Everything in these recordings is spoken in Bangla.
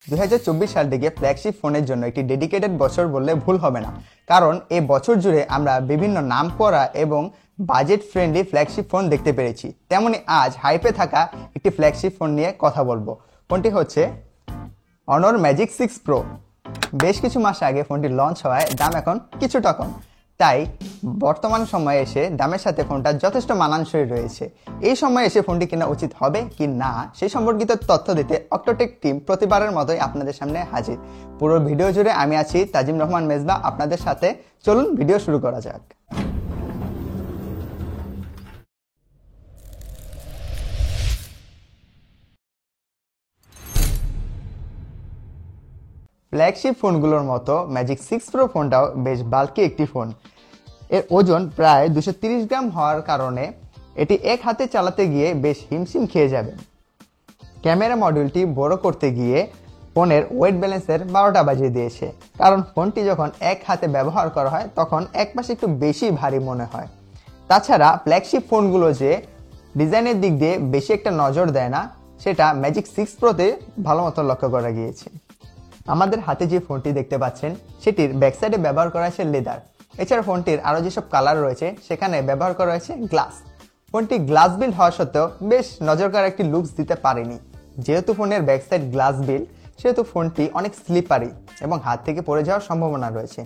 2024 সালটিকে ফ্ল্যাগশিপ ফোনের জন্য একটি ডেডিকেটেড বছর বললে ভুল হবে না, কারণ এই বছর জুড়ে আমরা বিভিন্ন নামকরা এবং বাজেট ফ্রেন্ডলি ফ্ল্যাগশিপ ফোন দেখতে পেরেছি। তেমনি আজ হাইপে থাকা একটি ফ্ল্যাগশিপ ফোন নিয়ে কথা বলবো। ফোনটি হচ্ছে Honor Magic 6 Pro। বেশ কিছু মাস আগে ফোনটি লঞ্চ হওয়ায় দাম এখন কিছুটা কম, তাই বর্তমান সময়ে এসে দামের সাথে ফোনটা যথেষ্ট মানানসই রয়েছে। এই সময়ে এসে ফোনটি কেনা উচিত হবে কি না সেই সম্পর্কিত তথ্য দিতে অক্টোটেক টিম প্রতিবারের মতোই আপনাদের সামনে হাজির। পুরো ভিডিও জুড়ে আমি আছি তাজিম রহমান মেজবা আপনাদের সাথে। চলুন ভিডিও শুরু করা যাক। ফ্ল্যাগশিপ ফোনগুলোর মতো ম্যাজিক 6 প্রো ফোনটাও বেশ বাল্কি একটি ফোন। এর ওজন প্রায় 230 গ্রাম হওয়ার কারণে এটি এক হাতে চালাতে গিয়ে বেশ হিমশিম খেয়ে যাবে। ক্যামেরা মডিউলটি বড় করতে গিয়ে ফোনের ওয়েট ব্যালেন্সের 12টা বাজিয়ে দিয়েছে, কারণ ফোনটি যখন এক হাতে ব্যবহার করা হয় তখন এক পাশে একটু বেশি ভারী মনে হয়। তাছাড়া ফ্ল্যাগশিপ ফোনগুলো যে ডিজাইনের দিক দিয়ে বেশি একটা নজর দেয় না, সেটা ম্যাজিক 6 প্রোতে ভালো মতো লক্ষ্য করা গিয়েছে। আমাদের হাতে যে ফোনটি দেখতে পাচ্ছেন সেটির ব্যাকসাইডে ব্যবহার করা হয়েছে লেদার। এছাড়া ফোনটির আরও যেসব কালার রয়েছে সেখানে ব্যবহার করা হয়েছে গ্লাস। ফোনটি গ্লাস বিল্ড হওয়া সত্ত্বেও বেশ নজর কাড়া একটি লুকস দিতে পারেনি। যেহেতু ফোনের ব্যাকসাইড গ্লাস বিল্ড, সেহেতু ফোনটি অনেক স্লিপারি এবং হাত থেকে পড়ে যাওয়ার সম্ভাবনা রয়েছে।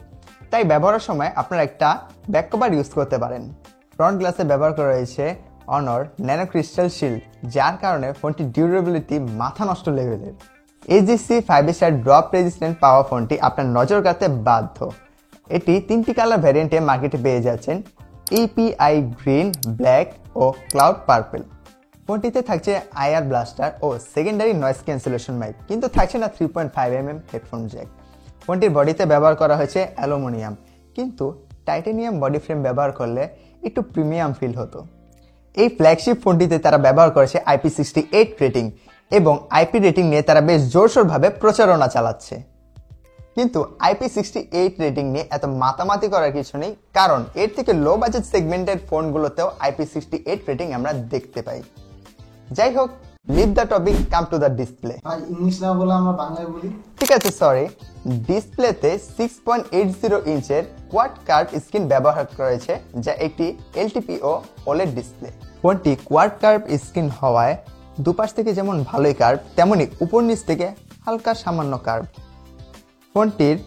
তাই ব্যবহারের সময় আপনারা একটা ব্যাক কভার ইউজ করতে পারেন। ফ্রন্ট গ্লাসে ব্যবহার করা হয়েছে Honor ন্যানো ক্রিস্টাল শিল্ড, যার কারণে ফোনটির ডিউরেবিলিটি মাথা নষ্ট লেভেলের। AGC 5 স্টার ড্রপ রেজিস্ট্যান্ট পাওয়া ফোনটি আপনার নজর কাড়তে বাধ্য। এটি 3টি কালার ভ্যারিয়েন্টে মার্কেটে পেয়ে যাচ্ছেন, EPI গ্রিন, ব্ল্যাক ও ক্লাউড পার্পল। ফোনটিতে থাকছে IR ব্লাস্টার ও সেকেন্ডারি নয়েজ ক্যান্সেলেশন মাইক, কিন্তু থাকছে না 3.5mm হেডফোন জ্যাক। ফোনটির বডিতে ব্যবহার করা হয়েছে অ্যালুমিনিয়াম, কিন্তু টাইটানিয়াম বডি ফ্রেম ব্যবহার করলে একটু প্রিমিয়াম ফিল হতো। এই ফ্ল্যাগশিপ ফোনটিতে তারা ব্যবহার করেছে IP68 রেটিং এবং IP রেটিং নিয়ে তারা বেশ জোরসোরভাবে প্রচারণা চালাচ্ছে। কিন্তু IP68 রেটিং নিয়ে এত মাতামাতি করার কিছু নেই, কারণ এর থেকে লো বাজেট সেগমেন্টের ফোনগুলোতেও IP68 রেটিং আমরা দেখতে পাই। যাই হোক, leave the topic, come to the display. English না বলে আমরা বাংলায় বলি। ঠিক আছে, সরি। ডিসপ্লেতে 6.80 ইঞ্চের কোয়াড কার্ভ স্ক্রিন ব্যবহার করেছে, যা একটি LTPO OLED ডিসপ্লে। ফোনটি কোয়াড কার্ভ স্ক্রিন হওয়ায় দুপাশ থেকে যেমন ভালোই কার্ভ, তেমনি উপর নিচ থেকে হালকা সামান্য কার্ভ। ফোনটির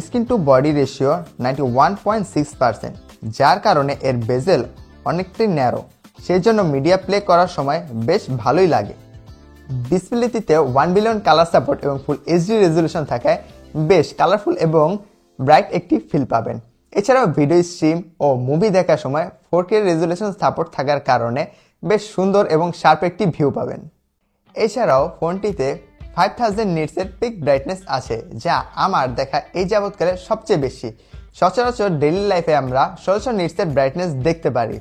স্ক্রিন টু বডি রেশিও 91.6%, যার কারণে এর বেজেল অনেকটাই ন্যারো, সেই জন্য মিডিয়া প্লে করার সময় বেশ ভালোই লাগে। ডিসপ্লেটিতে 1 বিলিয়ন কালার সাপোর্ট এবং ফুল HD রেজলিউশন থাকায় বেশ কালারফুল এবং ব্রাইট একটি ফিল পাবেন। এছাড়াও ভিডিও স্ট্রিম ও মুভি দেখার সময় 4K রেজলিউশন সাপোর্ট থাকার কারণে বেশ সুন্দর এবং শার্প একটি ভিউ পাবেন। এছাড়াও ফোনটিতে 5000 নিটসের পিক ব্রাইটনেস আছে, যা আমার দেখা এই যাবৎকালে সবচেয়ে বেশি। সচরাচর ডেইলি লাইফে আমরা 1600 নিটসের ব্রাইটনেস দেখতে পারি।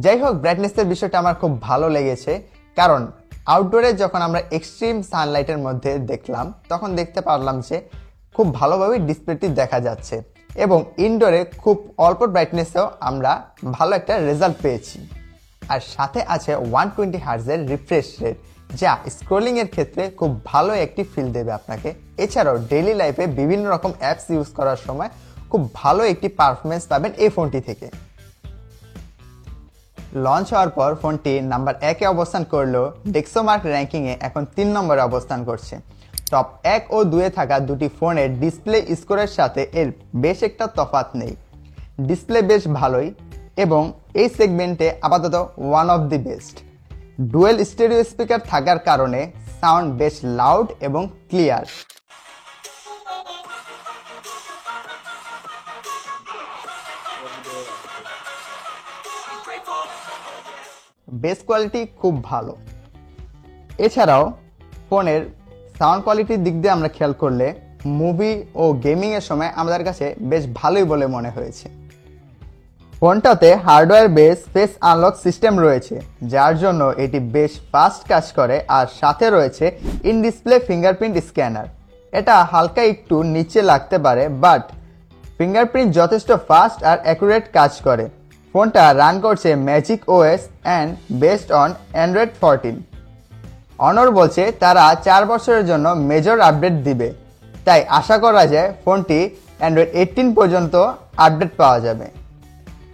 যাই হোক, ব্রাইটনেসের বিষয়টা আমার খুব ভালো লেগেছে, কারণ আউটডোরে যখন আমরা এক্সট্রিম সানলাইটের মধ্যে দেখলাম তখন দেখতে পারলাম যে খুব ভালোভাবে ডিসপ্লেটি দেখা যাচ্ছে, এবং ইনডোরে খুব অল্প ব্রাইটনেসেও আমরা ভালো একটা রেজাল্ট পেয়েছি। আর সাথে আছে 120 হার্টজের রিফ্রেশ রেট, যা স্ক্রোলিং এর ক্ষেত্রে খুব ভালো একটি ফিল দেবে আপনাকে। এছাড়াও ডেইলি লাইফে বিভিন্ন রকম অ্যাপস ইউজ করার সময় খুব ভালো একটি পারফরমেন্স পাবেন এই ফোনটি থেকে। লঞ্চ হওয়ার পর ফোনটি নাম্বার 1-এ অবস্থান করলেও ডেক্সোমার্ক র্যাঙ্কিংয়ে এখন 3 নম্বরে অবস্থান করছে। টপ 1 ও 2-এ থাকা দুটি ফোনের ডিসপ্লে স্কোরের সাথে এর বেশ একটা তফাৎ নেই। ডিসপ্লে বেশ ভালোই এবং এই সেগমেন্টে আপাতত one of the best. Dual stereo speaker থাকার কারণে সাউন্ড বেশ লাউড এবং ক্লিয়ার। বেস কোয়ালিটি খুব ভালো। এছাড়াও ফোনের সাউন্ড কোয়ালিটির দিক দিয়ে আমরা খেয়াল করলে মুভি ও গেমিং এর সময় আমাদের কাছে বেশ ভালোই বলে মনে হয়েছে। ফোনটাতে hardware base face unlock system রয়েছে, যার জন্য এটি বেশ ফাস্ট কাজ করে, আর সাথে রয়েছে ইন ডিসপ্লে ফিঙ্গারপ্রিন্ট স্ক্যানার। এটা হালকা একটু নিচে লাগতে পারে, বাট ফিঙ্গারপ্রিন্ট যথেষ্ট ফাস্ট আর অ্যাকুরেট কাজ করে। ফোনটা রান করছে magic OS and based on Android 14। অনর বলছে তারা 4 বছরের জন্য মেজর আপডেট দিবে, তাই আশা করা যায় ফোনটি অ্যান্ড্রয়েড 18 পর্যন্ত আপডেট পাওয়া যাবে।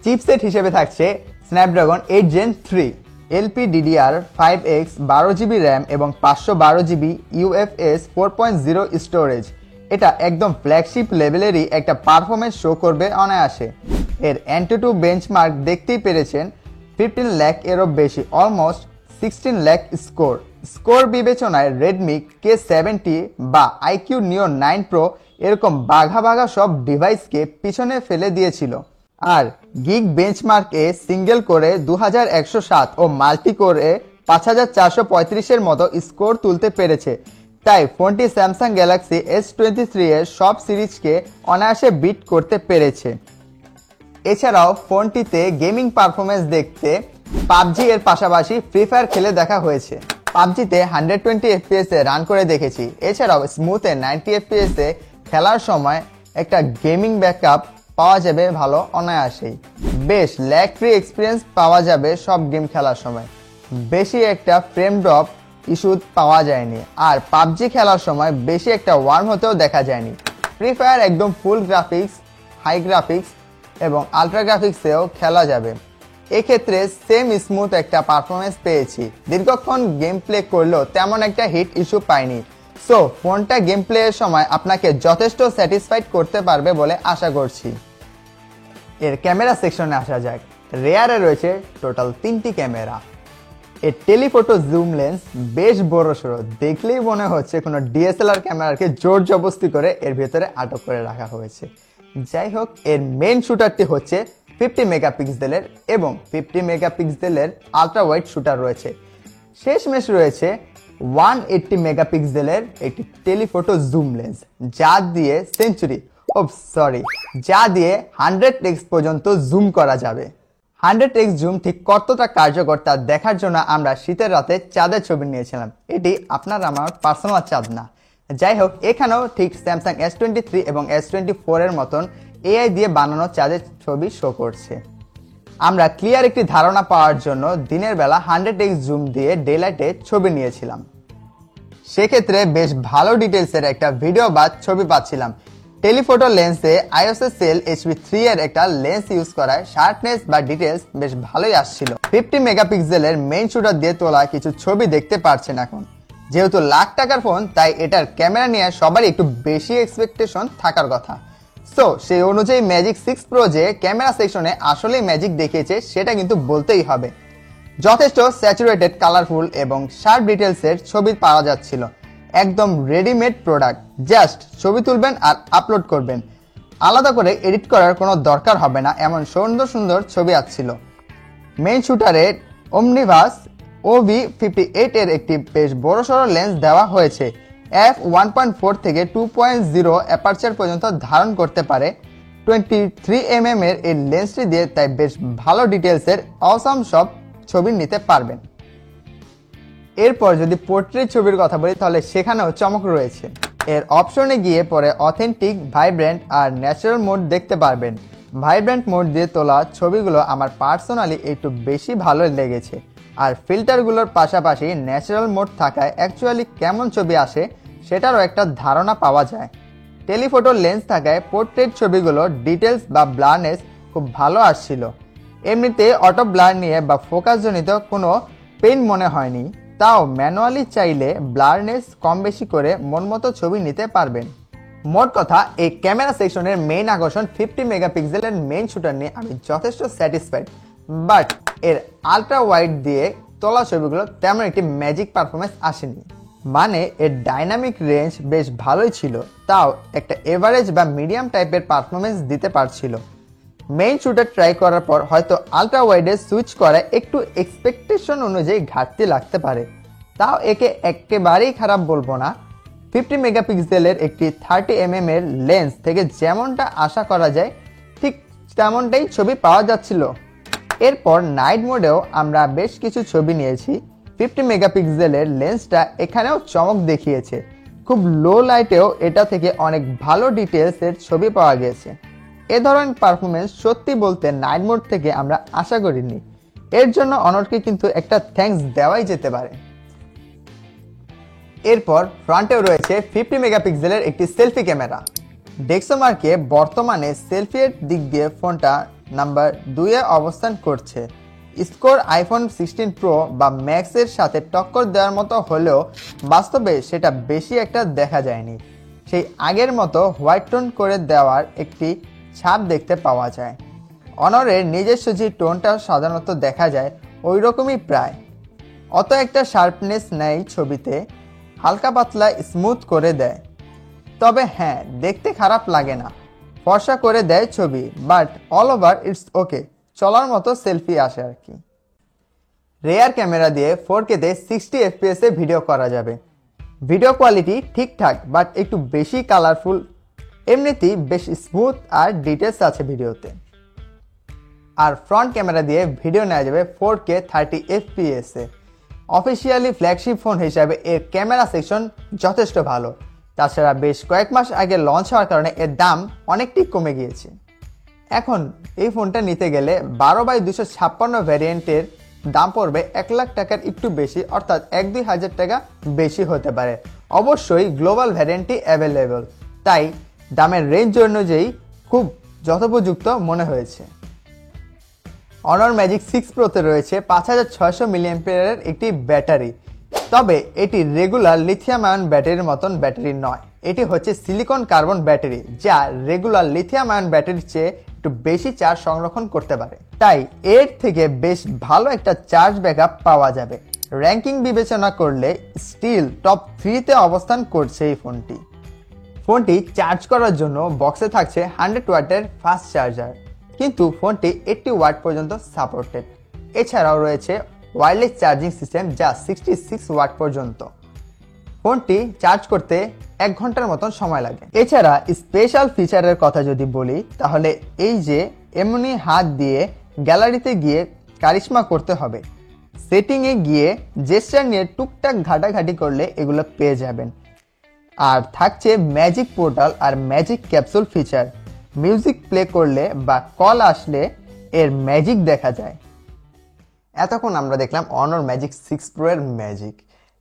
চিপসেট হিসেবে থাকছে Snapdragon 8 Gen 3, LPDDR5X, 12GB RAM এবং 512GB UFS 4.0 স্টোরেজ। এটা একদম ফ্ল্যাগশিপ লেভেলেরই একটা পারফরমেন্স শো করবে অনায়াসে। এর Antutu বেঞ্চমার্ক দেখতেই পেরেছেন, 15 লাখ এরও বেশি, অলমোস্ট 16 লাখ স্কোর বিবেচনায় রেডমি K70 বা IQ Neo 9 Pro এরকম বাঘা বাঘা সব ডিভাইসকে পিছনে ফেলে দিয়েছিল। আর গিগ বেঞ্চমার্কে সিঙ্গেল করে 2107 ও মাল্টি কোরে 5435 এর মতো স্কোর তুলতে পেরেছে। তাই ফোনটি স্যামসাং গ্যালাক্সি S23 এর সব সিরিজকে অনায়াসে বিট করতে পেরেছে। এছাড়াও ফোনটিতে গেমিং পারফরমেন্স দেখতে পাবজি এর পাশাপাশি ফ্রি ফায়ার খেলে দেখা হয়েছে। পাবজিতে 120 FPS এ রান করে দেখেছি। এছাড়াও স্মুথে 90 FPS এ খেলার সময় একটা গেমিং ব্যাকআপ পাওয়া যাবে ভালো অনায়াসেই। বেশ ল্যাগ ফ্রি এক্সপিরিয়েন্স পাওয়া যাবে সব গেম খেলার সময়। বেশি একটা ফ্রেম ড্রপ ইস্যু পাওয়া যায়নি। আর পাবজি খেলার সময় বেশি একটা ওয়ার্ম হতেও দেখা যায়নি। ফ্রি ফায়ার একদম ফুল গ্রাফিক্স, হাই গ্রাফিক্স এবং আলট্রা গ্রাফিক্সেও খেলা যাবে। এক্ষেত্রে সেম স্মুথ একটা পারফরমেন্স পেয়েছি। দীর্ঘক্ষণ গেম প্লে করলেও তেমন একটা হিট ইস্যু পাইনি। সো ফোনটা গেম প্লে এর সময় আপনাকে যথেষ্ট স্যাটিসফাইড করতে পারবে বলে আশা করছি। এর ক্যামেরা সেকশনে আসা যাক। রেয়ারে রয়েছে টোটাল 3টি ক্যামেরা। এর টেলিফোটো জুম লেন্স বেশ বড়সড়, দেখলেই মনে হচ্ছে কোনো ডিএসএলআর ক্যামেরাকে জোর জবস্তি করে এর ভেতরে আটক করে রাখা হয়েছে। যাই হোক, এর মেইন শুটারটি হচ্ছে 50 মেগাপিক্সেলের এবং 50 মেগাপিক্সেলের আলট্রা ওয়াইড শুটার রয়েছে। শেষমেশ রয়েছে 180 মেগাপিক্সেলের একটি টেলিফোটো জুম লেন্স, যা দিয়ে 100x পর্যন্ত জুম করা যাবে। 100x জুম ঠিক কতটা কার্যকর তা দেখার জন্য আমরা শীতের রাতে চাঁদের ছবি নিয়েছিলাম। এটি আপনার আমার পার্সোনাল চাঁদ না। যাই হোক, এখানেও ঠিক স্যামসাং S23 এবং S24 এর মতন এআই দিয়ে বানানো চাঁদের ছবি শো করছে। আমরা ক্লিয়ার একটি ধারণা পাওয়ার জন্য দিনের বেলা 100x জুম দিয়ে ডেলাইটে ছবি নিয়েছিলাম। সেক্ষেত্রে বেশ ভালো ডিটেলসের একটা ভিডিও বা ছবি পাচ্ছিলাম। টেলিফোটো লেন্সে ISOCELL HP3 এর একটা লেন্স ইউজ করায় শার্পনেস বা ডিটেলস বেশ ভালোই আসছিল। 50 মেগাপিক্সেলের মেইন শুটার দিয়ে তোলা কিছু ছবি দেখতে পাচ্ছেন এখন। যেহেতু লাখ টাকার ফোন, তাই এটার ক্যামেরা নিয়ে সবারই একটু বেশি এক্সপেকটেশন থাকার কথা। সো সেই অনুযায়ী ম্যাজিক 6 Pro যে ক্যামেরা সেকশনে আসলেই ম্যাজিক দেখিয়েছে সেটা কিন্তু বলতেই হবে। যথেষ্ট স্যাচুরেটেড, কালারফুল এবং শার্প ডিটেলসের ছবি পাওয়া যাচ্ছিল। একদম রেডিমেড প্রোডাক্ট, জাস্ট ছবি তুলবেন আর আপলোড করবেন। আলাদা করে এডিট করার কোনো দরকার হবে না, এমন সুন্দর সুন্দর ছবি আসছিল। মেইন শুটারে ওমনিভাস OV58 এর একটি বেশ বড়সড় লেন্স দেওয়া হয়েছে। f1.4 থেকে 2.0 অ্যাপারচার পর্যন্ত ধারণ করতে পারে। 23mm এর এই লেন্সটি দিয়ে তাই বেশ ভালো ডিটেলসের অসাম সব ছবি নিতে পারবেন। এরপর যদি পোর্ট্রেট ছবির কথা বলি, তাহলে সেখানেও চমক রয়েছে। এর অপশনে গিয়ে পরে অথেন্টিক, ভাইব্রেন্ট আর ন্যাচারাল মোড দেখতে পারবেন। ভাইব্রেন্ট মোড দিয়ে তোলা ছবিগুলো আমার পার্সোনালি একটু বেশি ভালো লেগেছে। আর ফিল্টারগুলোর পাশাপাশি ন্যাচারাল মোড থাকায় অ্যাকচুয়ালি কেমন ছবি আসে সেটারও একটা ধারণা পাওয়া যায়। টেলিফোটো লেন্স থাকায় পোর্ট্রেট ছবিগুলো ডিটেলস বা ব্লারনেস খুব ভালো আসছিল। এমনিতে অটো ব্লার নিয়ে বা ফোকাসজনিত কোনো পেইন মনে হয়নি। তাও ম্যানুয়ালি চাইলে ব্লারনেস কম বেশি করে মন মতো ছবি নিতে পারবেন। মোট কথা, এই ক্যামেরা সেকশনের মেইন আকর্ষণ 50 মেগাপিক্সেলের মেইন শুটার নিয়ে আমি যথেষ্ট স্যাটিসফাইড। বাট এর আলট্রা ওয়াইড দিয়ে তোলা ছবিগুলো তেমন একটি ম্যাজিক পারফরমেন্স আসেনি। মানে এর ডাইনামিক রেঞ্জ বেশ ভালোই ছিল, তাও একটা এভারেজ বা মিডিয়াম টাইপের পারফরমেন্স দিতে পারছিল। মেইন শুটার ট্রাই করার পর হয়তো আলট্রা ওয়াইডে সুইচ করে একটু এক্সপেকটেশন অনুযায়ী ঘাটতি লাগতে পারে। তাও একে একেবারেই খারাপ বলবো না। 50 মেগাপিক্সেলের একটি 30mm এর লেন্স থেকে যেমনটা আশা করা যায় ঠিক তেমনটাই ছবি পাওয়া যাচ্ছিল। এরপর নাইট মোডেও আমরা বেশ কিছু ছবি নিয়েছি। 50 মেগাপিক্সেলের লেন্সটা এখানেও চমক দেখিয়েছে। খুব লো লাইটেও এটা থেকে অনেক ভালো ডিটেলসের ছবি পাওয়া গেছে। এ ধরনের পারফরমেন্স সত্যি বলতে নাইট মোড থেকে আমরা আশা করিনি। এর জন্য অনরকে কিন্তু একটা থ্যাঙ্কস দেওয়াই যেতে পারে। এরপর ফ্রন্টেও রয়েছে 50 মেগাপিক্সেলের একটি সেলফি ক্যামেরা। ডেক্সোমার্কে বর্তমানে সেলফির দিক দিয়ে ফোনটা নাম্বার 2-এ অবস্থান করছে। স্কোর আইফোন 16 প্রো বা ম্যাক্সের সাথে টক্কর দেওয়ার মতো হলেও বাস্তবে সেটা বেশি একটা দেখা যায়নি। সেই আগের মতো হোয়াইট টোন করে দেওয়ার একটি ছাপ দেখতে পাওয়া যায়। অনরের নিজস্ব যে টোনটা সাধারণত দেখা যায় ওই রকমই প্রায়, অত একটা শার্পনেস নেই ছবিতে, হালকা পাতলা স্মুথ করে দেয়। তবে হ্যাঁ, দেখতে খারাপ লাগে না, ফর্সা করে দেয় ছবি, but all over it's okay, চলার মতো সেলফি আসে আর কি। রেয়ার ক্যামেরা দিয়ে 4K তে 60 FPS এ ভিডিও করা যাবে। ভিডিও কোয়ালিটি ঠিকঠাক বাট একটু বেশি কালারফুল, এমনিতেই বেশ স্মুথ আর ডিটেলস আছে ভিডিওতে। আর ফ্রন্ট ক্যামেরা দিয়ে ভিডিও নেওয়া যাবে 4K 30 FPS এ। অফিসিয়ালি ফ্ল্যাগশিপ ফোন হিসাবে এর ক্যামেরা সেকশন যথেষ্ট ভালো। তাছাড়া বেশ কয়েক মাস আগে লঞ্চ হওয়ার কারণে এর দাম অনেকটাই কমে গিয়েছে। এখন এই ফোনটা নিতে গেলে 12x256 ভ্যারিয়েন্টের দাম পড়বে 1 লাখ টাকার একটু বেশি, অর্থাৎ 1-2 হাজার টাকা বেশি হতে পারে। অবশ্যই গ্লোবাল ভ্যারিয়েন্টই অ্যাভেলেবল, তাই দামের রেঞ্জ অনুযায়ী খুব যথোপযুক্ত মনে হয়েছে। অনর ম্যাজিক 6 প্রোতে রয়েছে 5600 মিলিঅ্যাম্পিয়ারের একটি ব্যাটারি। তবে এটি রেগুলার লিথিয়াম আয়ন ব্যাটারির মতন ব্যাটারি নয়, এটি হচ্ছে সিলিকন কার্বন ব্যাটারি, যা রেগুলার লিথিয়াম আয়ন ব্যাটারির চেয়ে একটু বেশি চার্জ সংরক্ষণ করতে পারে। তাই এর থেকে বেশ ভালো একটা চার্জ ব্যাকআপ পাওয়া যাবে। র্যাঙ্কিং বিবেচনা করলে স্টিল টপ 3-তে অবস্থান করছে এই ফোনটি চার্জ করার জন্য বক্সে থাকছে 100 ওয়াটের ফাস্ট চার্জার, কিন্তু ফোনটি 80 ওয়াট পর্যন্ত সাপোর্টেড। এছাড়াও রয়েছে ওয়্যারলেস চার্জিং সিস্টেম, যা 66 ওয়াট পর্যন্ত। ফোনটি চার্জ করতে 1 ঘন্টার মতন সময় লাগে। এছাড়া স্পেশাল ফিচারের কথা যদি বলি, তাহলে এই যে এমনি হাত দিয়ে গ্যালারিতে গিয়ে কারিশমা করতে হবে, সেটিংয়ে গিয়ে জেস্টার নিয়ে টুকটাক ঘাটাঘাটি করলে এগুলো পেয়ে যাবেন। আর থাকছে ম্যাজিক পোর্টাল আর magic capsule feature. Music play করলে বা কল আসলে এর ম্যাজিক দেখা যায়। এতক্ষণ আমরা দেখলাম অনর ম্যাজিক 6 প্রো এর ম্যাজিক,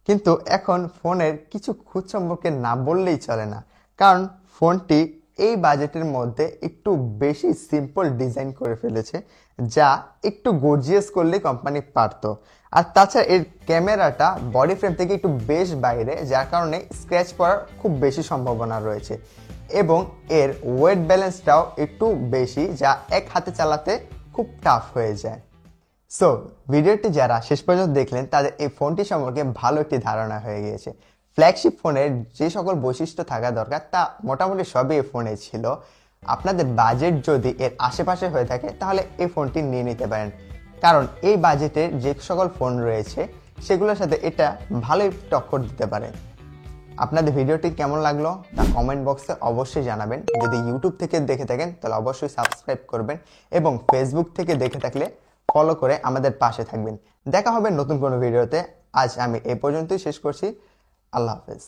কিন্তু এখন ফোনের কিছু খুঁত সম্পর্কে না বললেই চলে না, কারণ ফোনটি এই বাজেটের মধ্যে একটু বেশি সিম্পল ডিজাইন করে ফেলেছে, যা একটু গর্জিয়াস করলে কোম্পানি পারতো। আর তাছাড়া এর ক্যামেরাটা বডি ফ্রেম থেকে একটু বেশ বাইরে, যার কারণে স্ক্র্যাচ পড়ার খুব বেশি সম্ভাবনা রয়েছে, এবং এর ওয়েট ব্যালেন্সটাও একটু বেশি, যা এক হাতে চালাতে খুব টাফ হয়ে যায়। সো ভিডিওটি যারা শেষ পর্যন্ত দেখলেন তাদের এই ফোনটি সম্পর্কে ভালো একটি ধারণা হয়ে গিয়েছে। ফ্ল্যাগশিপ ফোনের যে সকল বৈশিষ্ট্য থাকা দরকার তা মোটামুটি সবই এই ফোনে ছিল। আপনাদের বাজেট যদি এর আশেপাশে হয়ে থাকে তাহলে এই ফোনটি নিয়ে নিতে পারেন, কারণ এই বাজেটের যে সকল ফোন রয়েছে সেগুলোর সাথে এটা ভালোই টক্কর দিতে পারে। আপনাদের ভিডিওটি কেমন লাগলো তা কমেন্ট বক্সে অবশ্যই জানাবেন। যদি ইউটিউব থেকে দেখে থাকেন তাহলে অবশ্যই সাবস্ক্রাইব করবেন, এবং ফেসবুক থেকে দেখে থাকলে ফলো করে আমাদের পাশে থাকবেন। দেখা হবে নতুন কোনো ভিডিওতে। আজ আমি এই পর্যন্তই শেষ করছি। আল্লাহ হাফেজ।